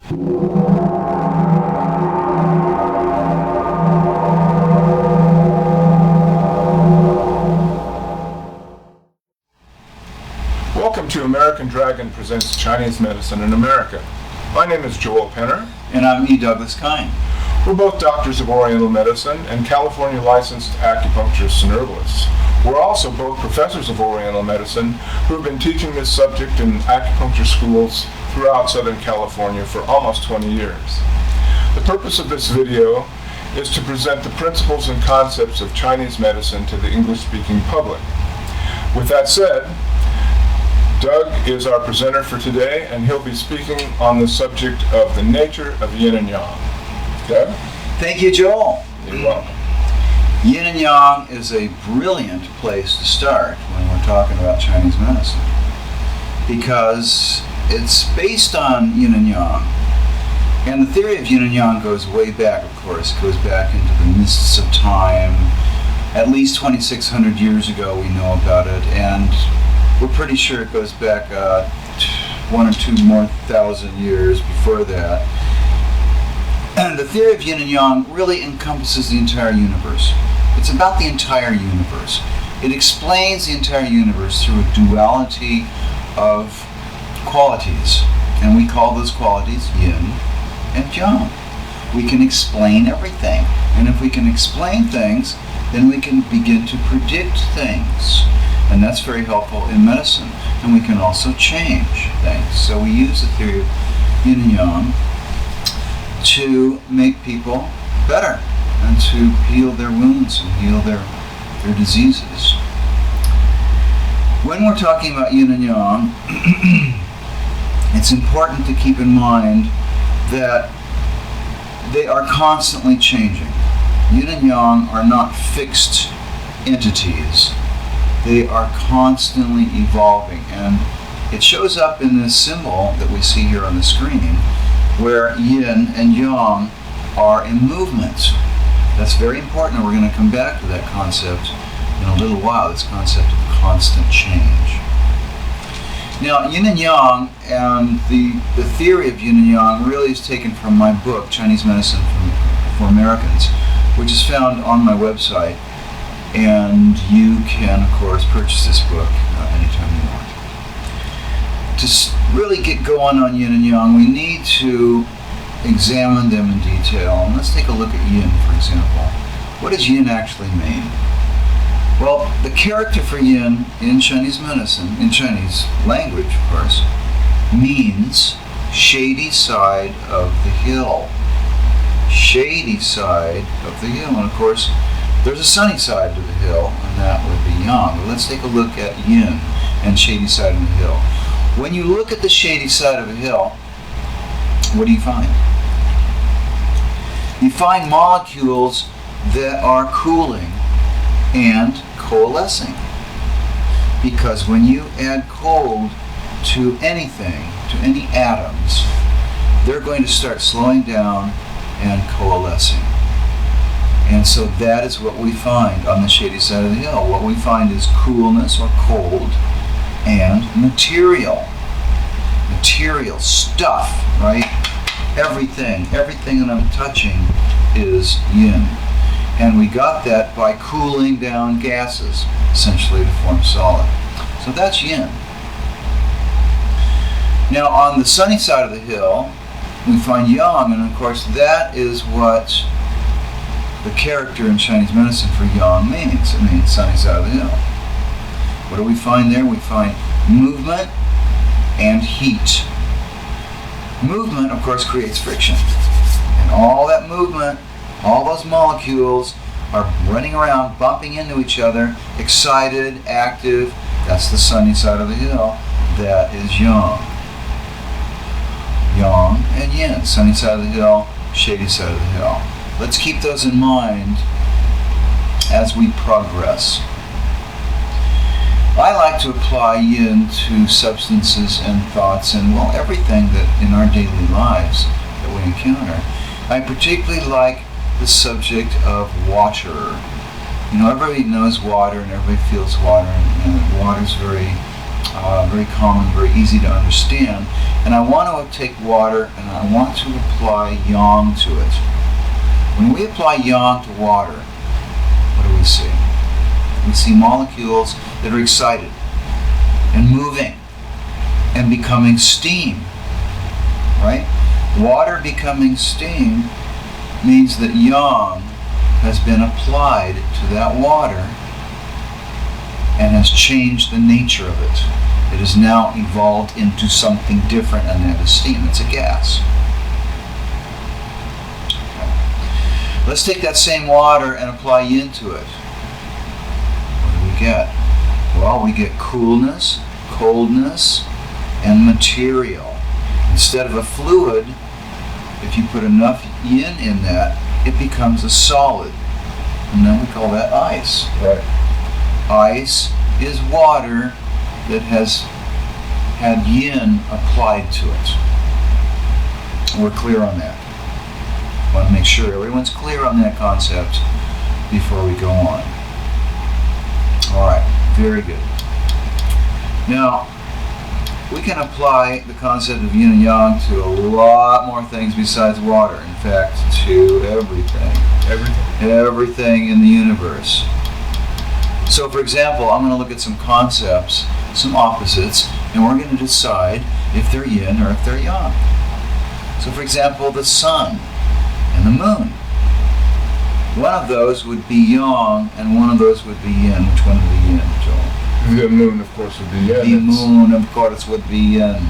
Welcome to AmericanDraqon Presents Chinese Medicine in America. My name is Joel Penner. And I'm E. Douglas Kine. We're both doctors of Oriental Medicine and California licensed acupuncturists and herbalists. We're also both professors of Oriental Medicine who have been teaching this subject in acupuncture schools throughout Southern California for almost 20 years. The purpose of this video is to present the principles and concepts of Chinese medicine to the English-speaking public. With that said, Doug is our presenter for today, and he'll be speaking on the subject of the nature of Yin and Yang. Doug? Thank you, Joel. You're welcome. Yin and Yang is a brilliant place to start when we're talking about Chinese medicine, because it's based on Yin and Yang. And the theory of Yin and Yang goes way back, of course. It goes back into the mists of time. At least 2,600 years ago we know about it, and we're pretty sure it goes back 1 or 2 more thousand years before that. And the theory of Yin and Yang really encompasses the entire universe. It's about the entire universe. It explains the entire universe through a duality of qualities. And we call those qualities Yin and Yang. We can explain everything. And if we can explain things, then we can begin to predict things. And that's very helpful in medicine. And we can also change things. So we use the theory of Yin and Yang to make people better and to heal their wounds and heal their diseases. When we're talking about Yin and Yang, it's important to keep in mind that they are constantly changing. Yin and Yang are not fixed entities. They are constantly evolving, and it shows up in this symbol that we see here on the screen, where Yin and Yang are in movement. That's very important, and we're going to come back to that concept in a little while, this concept of constant change. Now, Yin and Yang and the theory of Yin and Yang really is taken from my book, Chinese Medicine for Americans, which is found on my website. And you can, of course, purchase this book anytime you want. To really get going on Yin and Yang, we need to examine them in detail. And let's take a look at Yin, for example. What does Yin actually mean? Well, the character for Yin in Chinese medicine, in Chinese language, of course, means shady side of the hill. Shady side of the hill. And of course, there's a sunny side to the hill, and that would be Yang. But let's take a look at Yin and shady side of the hill. When you look at the shady side of a hill, what do you find? You find molecules that are cooling and coalescing. Because when you add cold to anything, to any atoms, they're going to start slowing down and coalescing. And so that is what we find on the shady side of the hill. What we find is coolness or cold and material. Material, stuff, right? Everything that I'm touching is Yin. And we got that by cooling down gases, essentially to form solid. So that's Yin. Now on the sunny side of the hill, we find Yang, and of course that is what the character in Chinese medicine for Yang means. It means sunny side of the hill. What do we find there? We find movement and heat. Movement, of course, creates friction. And all that movement, all those molecules are running around, bumping into each other, excited, active. That's the sunny side of the hill. That is Yang. Yang and Yin. Sunny side of the hill, shady side of the hill. Let's keep those in mind as we progress. I like to apply Yin to substances and thoughts and, well, everything that in our daily lives that we encounter. I particularly like the subject of water. You know, everybody knows water and everybody feels water, and water is very very common, very easy to understand. And I want to take water and I want to apply yang to it. When we apply yang to water, what do we see? We see molecules that are excited and moving and becoming steam, right? Water becoming steam means that yang has been applied to that water and has changed the nature of it. It has now evolved into something different, and that is steam. It's a gas. Okay. Let's take that same water and apply yin to it. What do we get? Well, we get coolness, coldness, and material. Instead of a fluid, if you put enough yin in that, it becomes a solid. And then we call that ice. Right. Ice is water that has had yin applied to it. We're clear on that. I want to make sure everyone's clear on that concept before we go on. All right, very good. Now, we can apply the concept of yin and yang to a lot more things besides water. In fact, to everything. Everything in the universe. So, for example, I'm going to look at some concepts, some opposites, and we're going to decide if they're yin or if they're yang. So, for example, the sun and the moon. One of those would be yang, and one of those would be yin. Which one would be yin, Joel? The moon, of course, would be yin. The moon, of course, would be yin.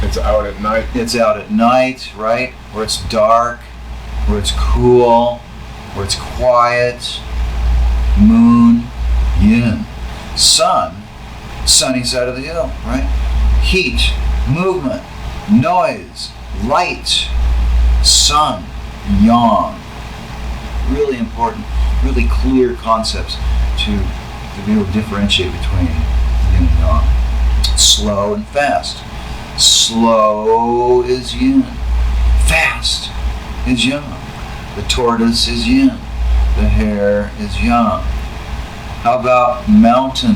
It's out at night. It's out at night, right? Where it's dark, where it's cool, where it's quiet. Moon, yin. Sun, sunny side of the hill, right? Heat, movement, noise, light. Sun, yang. Really important, really clear concepts to be able to differentiate between yin and yang. Slow and fast. Slow is yin. Fast is yang. The tortoise is yin. The hare is yang. How about mountain?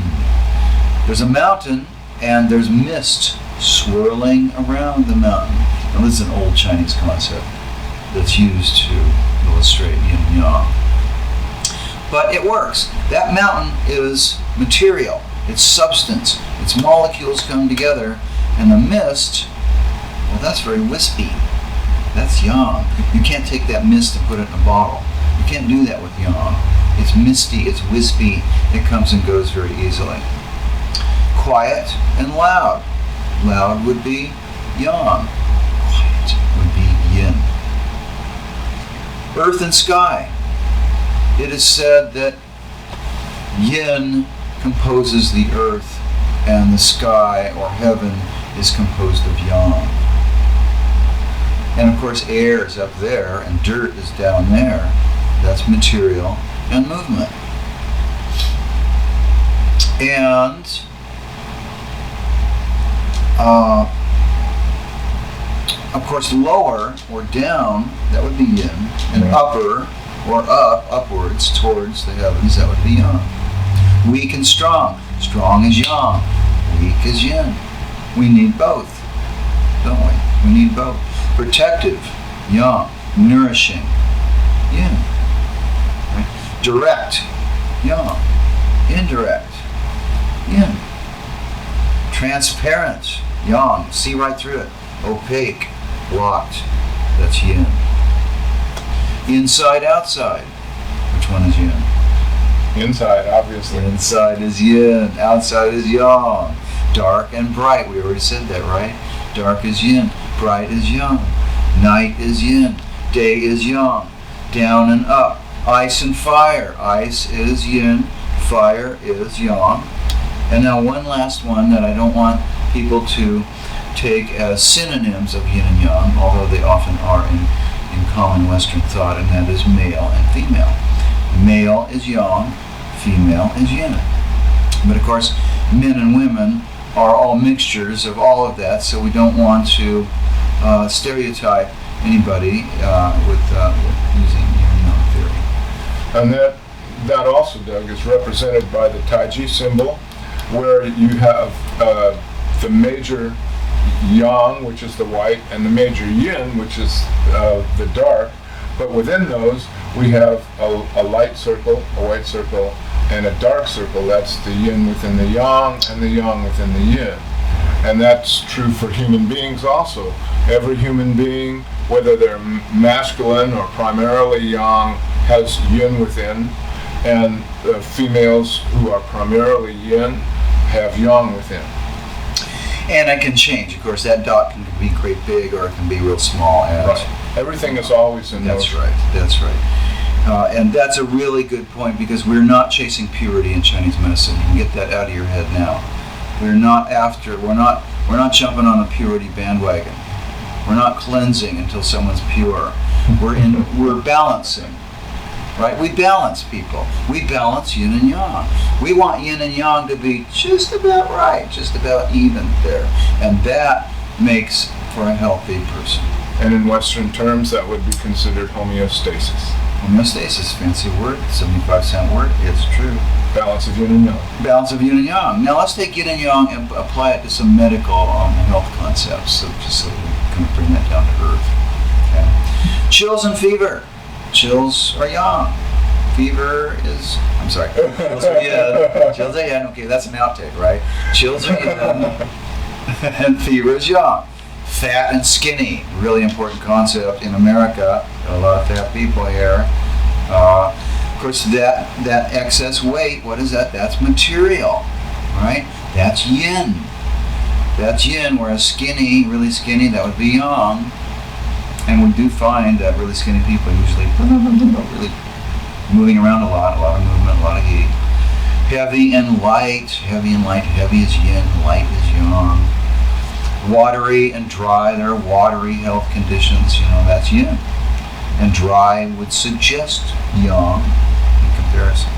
There's a mountain and there's mist swirling around the mountain. Now this is an old Chinese concept that's used to illustrate yin and yang. But it works. That mountain is material. It's substance. Its molecules come together. And the mist, well, that's very wispy. That's yang. You can't take that mist and put it in a bottle. You can't do that with yang. It's misty, it's wispy, it comes and goes very easily. Quiet and loud. Loud would be yang. Quiet would be yin. Earth and sky. It is said that yin composes the earth and the sky or heaven is composed of yang. And of course air is up there and dirt is down there. That's material and movement. And of course lower or down, that would be yin, and upper or up, upwards towards the heavens, that would be yang. Weak and strong. Strong is yang, weak is yin. We need both, don't we? We need both. Protective, yang. Nourishing, yin. Right? Direct, yang. Indirect, yin. Transparent, yang. See right through it. Opaque, blocked, that's yin. Inside, outside. Which one is yin? Inside, obviously. Inside is yin, outside is yang. Dark and bright, we already said that, right? Dark is yin, bright is yang. Night is yin, day is yang. Down and up, ice and fire. Ice is yin, fire is yang. And now one last one that I don't want people to take as synonyms of yin and yang, although they often are in common Western thought, and that is male and female. Male is yang, female is yin. But of course, men and women are all mixtures of all of that, so we don't want to stereotype anybody with using yin and yang theory. And that also, Doug, is represented by the Tai Chi symbol where you have the major yang, which is the white, and the major yin, which is the dark. But within those, we have a light circle, a white circle, and a dark circle. That's the yin within the yang, and the yang within the yin. And that's true for human beings also. Every human being, whether they're masculine or primarily yang, has yin within, and females who are primarily yin have yang within. And it can change. Of course, that dot can be great big or it can be real small. And right. Everything is always in That's motion. right. That's right. And that's a really good point, because we're not chasing purity in Chinese medicine. You can get that out of your head now. We're not jumping on the purity bandwagon. We're not cleansing until someone's pure. We're balancing. Right? We balance people. We balance yin and yang. We want yin and yang to be just about right, just about even there. And that makes for a healthy person. And in Western terms, that would be considered homeostasis. Homeostasis, fancy word, 75-cent word, it's true. Balance of yin and yang. Balance of yin and yang. Now let's take yin and yang and apply it to some medical health concepts, just so we can bring that down to earth. Okay. Chills and fever. Chills are yang. Fever is, I'm sorry, chills are yin. Chills are yin. Okay, that's an outtake, right? Chills are yin and fever is yang. Fat and skinny, really important concept in America. Got a lot of fat people here. Of course, that excess weight, what is that? That's material, right? That's yin. That's yin, whereas skinny, really skinny, that would be yang. And we do find that really skinny people usually really moving around a lot of movement, a lot of heat. Heavy and light, heavy is yin, light is yang. Watery and dry, there are watery health conditions, that's yin. And dry would suggest yang in comparison.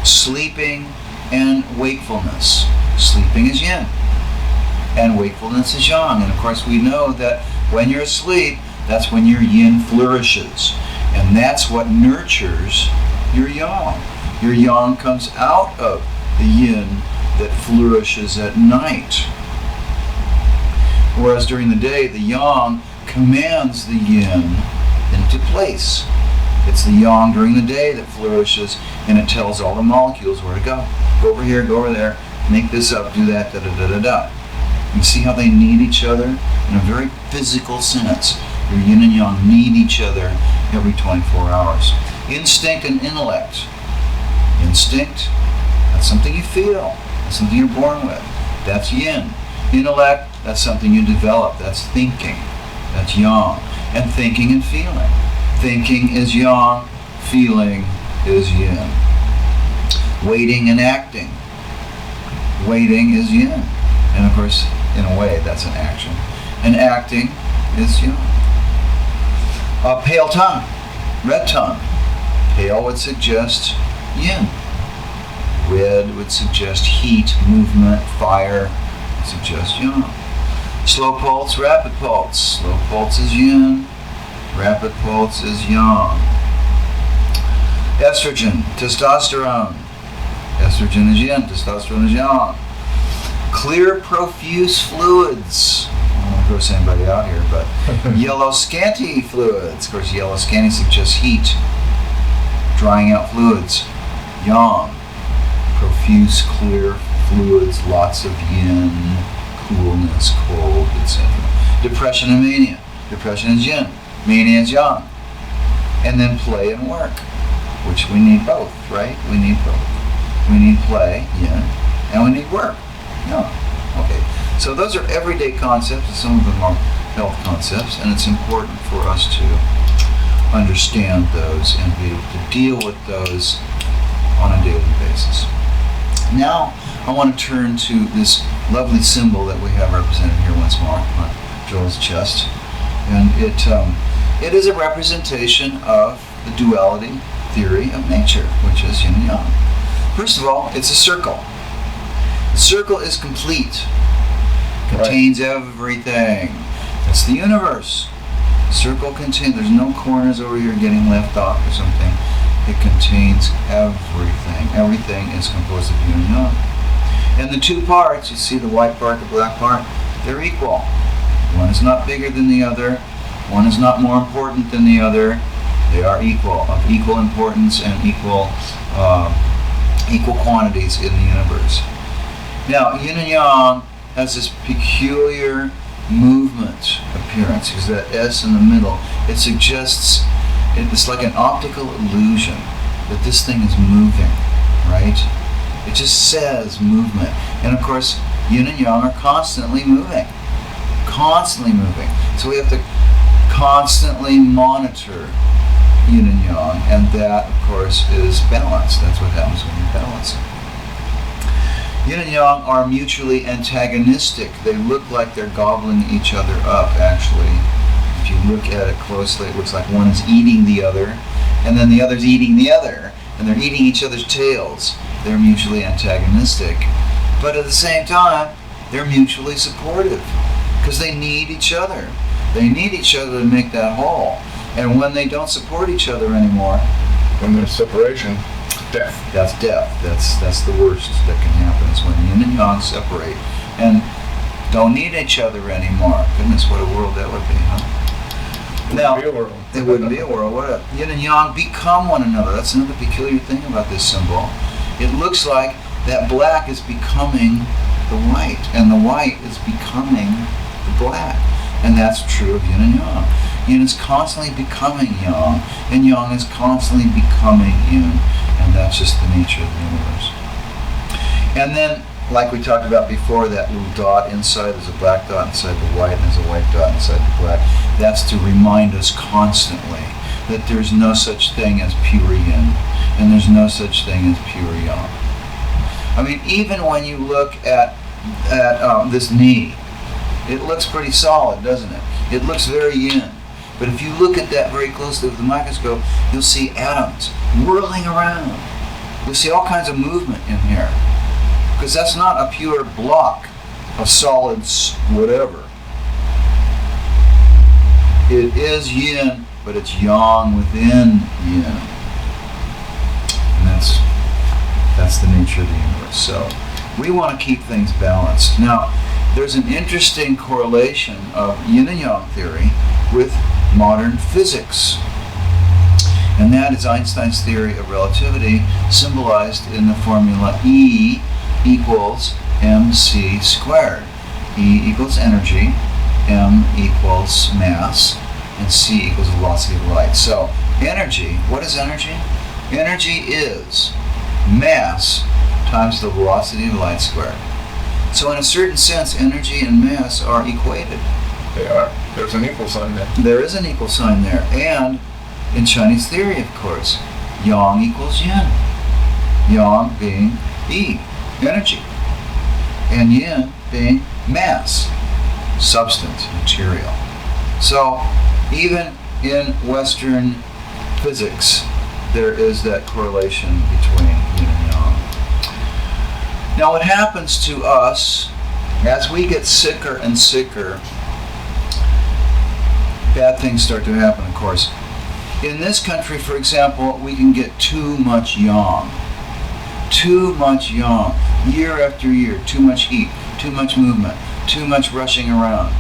Sleeping and wakefulness. Sleeping is yin, and wakefulness is yang. And of course we know that when you're asleep, that's when your yin flourishes. And that's what nurtures your yang. Your yang comes out of the yin that flourishes at night. Whereas during the day, the yang commands the yin into place. It's the yang during the day that flourishes, and it tells all the molecules where to go. Go over here, go over there, make this up, do that, da-da-da-da-da. You see how they need each other in a very physical sense. Your yin and yang need each other every 24 hours. Instinct and intellect. Instinct, that's something you feel. That's something you're born with. That's yin. Intellect, that's something you develop. That's thinking. That's yang. And thinking and feeling. Thinking is yang. Feeling is yin. Waiting and acting. Waiting is yin. And of course, in a way, that's an action. And acting is yang. Pale tongue. Red tongue. Pale would suggest yin. Red would suggest heat, movement, fire. Suggest yang. Slow pulse, rapid pulse. Slow pulse is yin. Rapid pulse is yang. Estrogen, testosterone. Estrogen is yin, testosterone is yang. Clear, profuse fluids. I don't want to gross anybody out here, but yellow, scanty fluids. Of course, yellow, scanty suggests heat. Drying out fluids. Yang. Profuse, clear fluids, lots of yin, coolness, cold, etc. Depression and mania. Depression is yin. Mania is yang. And then play and work, which we need both, right? We need both. We need play, yin, and we need work. No. Okay. So those are everyday concepts, and some of them are health concepts, and it's important for us to understand those and be able to deal with those on a daily basis. Now, I want to turn to this lovely symbol that we have represented here once more on Joel's chest. And it is a representation of the duality theory of nature, which is yin and yang. First of all, it's a circle. The circle is complete. Contains everything. It's the universe. The circle contains, there's no corners over here getting left off or something. It contains everything. Everything is composed of yin and yang. And the two parts, you see the white part, the black part, they're equal. One is not bigger than the other. One is not more important than the other. They are equal, of equal importance and equal quantities in the universe. Now, yin and yang has this peculiar movement appearance, because that S in the middle, it suggests, it's like an optical illusion that this thing is moving, right? It just says movement. And of course, yin and yang are constantly moving. Constantly moving. So we have to constantly monitor yin and yang, and that, of course, is balance. That's what happens when you're balancing. Yin and yang are mutually antagonistic. They look like they're gobbling each other up, actually. If you look at it closely, it looks like one is eating the other, and then the other's eating the other, and they're eating each other's tails. They're mutually antagonistic. But at the same time, they're mutually supportive, because they need each other. They need each other to make that whole. And when they don't support each other anymore, when there's separation, death. That's death. That's the worst that can happen, is when yin and yang separate and don't need each other anymore. Goodness, what a world that would be, huh? Now, it wouldn't be a world. What a yin and yang become one another. That's another peculiar thing about this symbol. It looks like that black is becoming the white, and the white is becoming the black. And that's true of yin and yang. Yin is constantly becoming yang, and yang is constantly becoming yin. And that's just the nature of the universe. And then, like we talked about before, that little dot inside, there's a black dot inside the white, and there's a white dot inside the black. That's to remind us constantly that there's no such thing as pure yin, and there's no such thing as pure yang. I mean, even when you look at this knee, it looks pretty solid, doesn't it? It looks very yin. But if you look at that very closely with the microscope, you'll see atoms whirling around. You'll see all kinds of movement in here. Because that's not a pure block of solids, whatever. It is yin, but it's yang within yin. And that's the nature of the universe. So we want to keep things balanced. Now, there's an interesting correlation of yin and yang theory with modern physics. And that is Einstein's theory of relativity, symbolized in the formula E equals mc squared. E equals energy, m equals mass, and c equals velocity of light. So energy, what is energy? Energy is mass times the velocity of light squared. So in a certain sense, energy and mass are equated. They are. There's an equal sign there. There is an equal sign there. And in Chinese theory, of course, yang equals yin. Yang being E, energy, and yin being mass, substance, material. So even in Western physics, there is that correlation between yin and yang. Now what happens to us as we get sicker and sicker, bad things start to happen, of course. In this country, for example, we can get too much yang. Too much yang. Year after year, too much heat, too much movement, too much rushing around,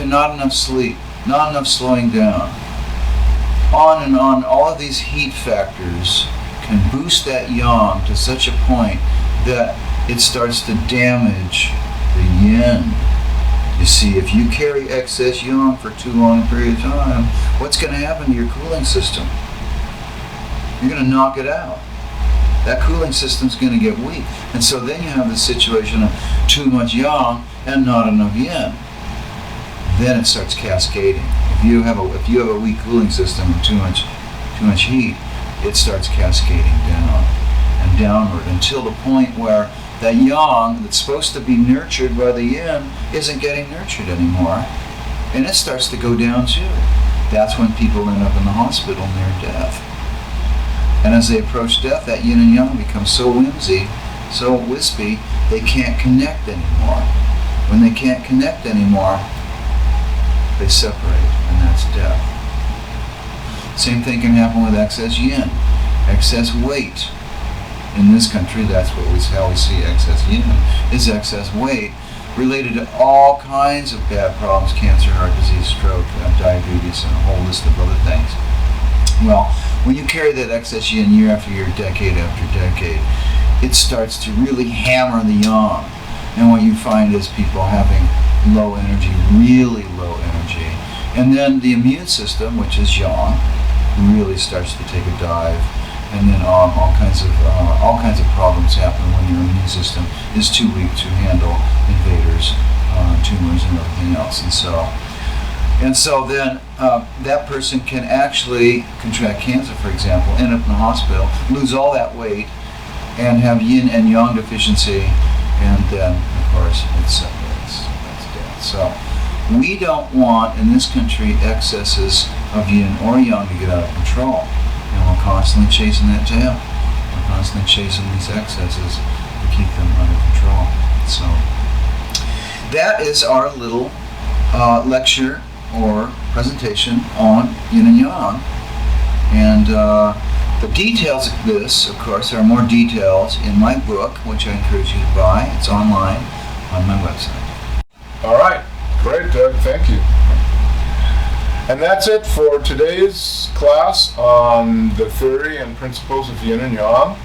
not enough sleep, not enough slowing down. On and on, all of these heat factors can boost that yang to such a point that it starts to damage the yin. You see, if you carry excess yang for too long a period of time, what's going to happen to your cooling system? You're going to knock it out. That cooling system's going to get weak. And so then you have the situation of too much yang and not enough yin. Then it starts cascading. If you have a weak cooling system and too much heat, it starts cascading down and downward until the point where that yang that's supposed to be nurtured by the yin isn't getting nurtured anymore, and it starts to go down too. That's when people end up in the hospital near death. And as they approach death, that yin and yang becomes so wispy, they can't connect anymore. When they can't connect anymore, they separate, and that's death. Same thing can happen with excess yin, excess weight in this country, that's how we see excess yin, is excess weight related to all kinds of bad problems, cancer, heart disease, stroke, diabetes, and a whole list of other things. Well, when you carry that excess yin year after year, decade after decade, it starts to really hammer the yang. And what you find is people having low energy, really low energy. And then the immune system, which is yang, really starts to take a dive. And then all kinds of problems happen when your immune system is too weak to handle invaders, tumors, and everything else. And so then that person can actually contract cancer, for example, end up in the hospital, lose all that weight, and have yin and yang deficiency, and then, of course, it separates. That's death. So we don't want, in this country, excesses of yin or yang to get out of control. And we're constantly chasing that tail. We're constantly chasing these excesses to keep them under control. So that is our little lecture or presentation on yin and yang. And the details of this, of course, there are more details in my book, which I encourage you to buy. It's online on my website. All right. Great, Doug. Thank you. And that's it for today's class on the theory and principles of yin and yang.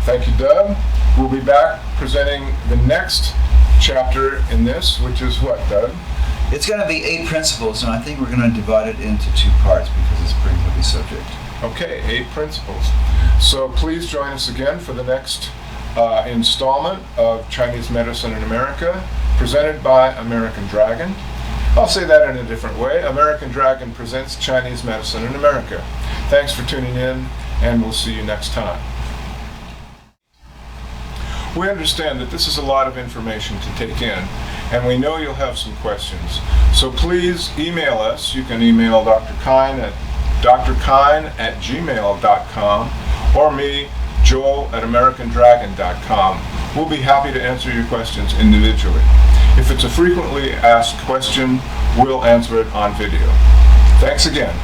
Thank you, Doug. We'll be back presenting the next chapter in this, which is what, Doug? It's going to be 8 principles, and I think we're going to divide it into 2 parts because it's a pretty heavy subject. Okay, 8 principles. So please join us again for the next installment of Chinese Medicine in America, presented by AmericanDraqon. I'll say that in a different way. AmericanDraqon presents Chinese Medicine in America. Thanks for tuning in, and we'll see you next time. We understand that this is a lot of information to take in, and we know you'll have some questions. So please email us. You can email Dr. Kine at drkine@gmail.com or me, Joel, at AmericanDraqon.com. We'll be happy to answer your questions individually. If it's a frequently asked question, we'll answer it on video. Thanks again.